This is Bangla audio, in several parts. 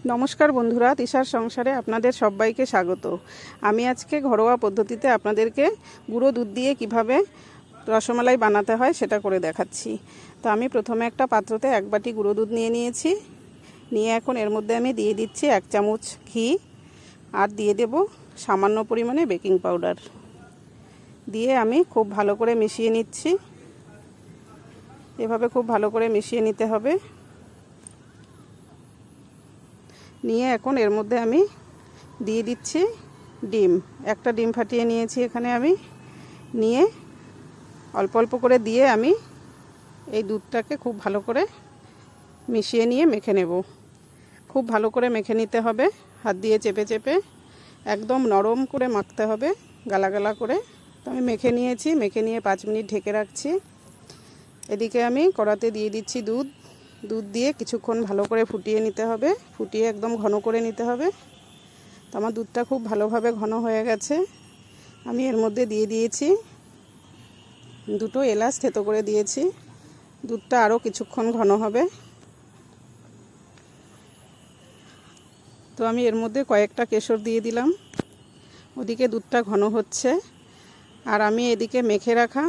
নমস্কার বন্ধুরা, তিশার সংসারে আপনাদের সবাইকে স্বাগত। আমি আজকে ঘরোয়া পদ্ধতিতে আপনাদেরকে গুঁড়ো দুধ দিয়ে কিভাবে রসমালাই বানাতে হয় সেটা করে দেখাচ্ছি। তো আমি প্রথমে একটা পাত্রতে 1 বাটি গুঁড়ো দুধ নিয়ে নিয়েছি। নিয়ে এখন এর মধ্যে আমি দিয়ে দিচ্ছি 1 চামচ ঘি, আর দিয়ে দেব সামান্য পরিমাণে বেকিং পাউডার। দিয়ে আমি খুব ভালো করে মিশিয়ে নিচ্ছি। এভাবে খুব ভালো করে মিশিয়ে নিতে হবে। নিয়ে এখন এর মধ্যে আমি দিয়ে দিচ্ছি ডিম। একটা ডিম ফাটিয়ে নিয়েছি এখানে আমি। নিয়ে অল্প অল্প করে দিয়ে আমি এই দুধটাকে খুব ভালো করে মিশিয়ে নিয়ে মেখে নেব। খুব ভালো করে মেখে নিতে হবে, হাত দিয়ে চেপে চেপে একদম নরম করে মাখতে হবে, গালা গালা করে। তো আমি মেখে নিয়েছি, মেখে নিয়ে 5 মিনিট ঢেকে রাখছি। এদিকে আমি কড়াতে দিয়ে দিচ্ছি দুধ। দুধ দিয়ে কিছুক্ষণ ভালো করে ফুটিয়ে নিতে হবে, ফুটিয়ে একদম ঘন করে নিতে হবে। তো আমার দুধটা খুব ভালোভাবে ঘন হয়ে গেছে। আমি এর মধ্যে দিয়ে দিয়েছি 2টো এলাচ থেতো করে দিয়েছি। দুধটা আরও কিছুক্ষণ ঘন হবে। তো আমি এর মধ্যে কয়েকটা কেশর দিয়ে দিলাম। ওদিকে দুধটা ঘন হচ্ছে, আর আমি এদিকে মেখে রাখা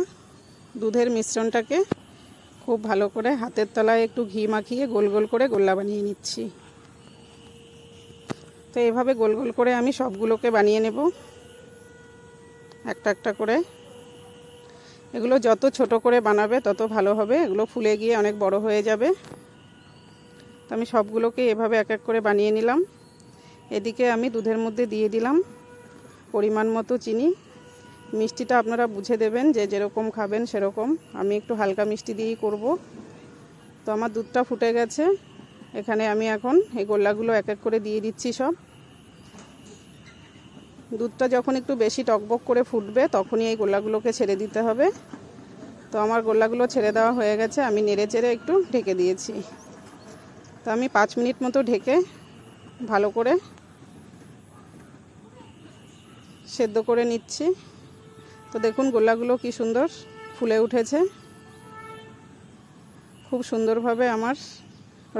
দুধের মিশ্রণটাকে খুব ভালো করে হাতের তলায় একটু ঘি মাখিয়ে গোল গোল করে গোল্লা বানিয়ে নিচ্ছি। তো এইভাবে গোল গোল করে আমি সবগুলোকে বানিয়ে নেব একটা একটা করে। এগুলো যত ছোট করে বানাবে তত ভালো হবে, এগুলো ফুলে গিয়ে অনেক বড় হয়ে যাবে। তো আমি সবগুলোকে এভাবে এক এক করে বানিয়ে নিলাম। এদিকে আমি দুধের মধ্যে দিয়ে দিলাম পরিমাণ মতো চিনি। মিষ্টিটা আপনারা বুঝে দেবেন, যে যেরকম খাবেন সেরকম। আমি একটু হালকা মিষ্টি দিয়েই করব। তো আমার দুধটা ফুটে গেছে। এখানে আমি এখন এই গোল্লাগুলো এক এক করে দিয়ে দিচ্ছি সব। দুধটা যখন একটু বেশি টকবক করে ফুটবে তখনই এই গোল্লাগুলোকে ছেড়ে দিতে হবে। তো আমার গোল্লাগুলো ছেড়ে দেওয়া হয়ে গেছে। আমি নেড়ে চেড়ে একটু ঢেকে দিয়েছি। তো আমি 5 মিনিট মতো ঢেকে ভালো করে সেদ্ধ করে নিচ্ছি। তো দেখুন গোল্লাগুলো কি সুন্দর ফুলে উঠেছে। খুব সুন্দরভাবে আমার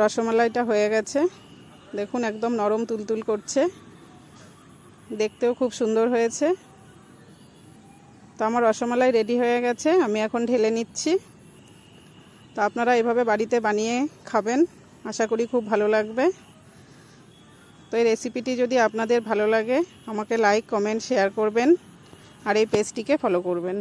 রসমালাইটা হয়ে গেছে। দেখুন একদম নরম তুলতুল করছে, দেখতেও খুব সুন্দর হয়েছে। তো আমার রসমালাই রেডি হয়ে গেছে। আমি এখন ঢেলে নিচ্ছি। তো আপনারা এভাবে বাড়িতে বানিয়ে খাবেন, আশা করি খুব ভালো লাগবে। তো এই রেসিপিটি যদি আপনাদের ভালো লাগে আমাকে লাইক, কমেন্ট, শেয়ার করবেন, আর এই পেজটিকে ফলো করবেন।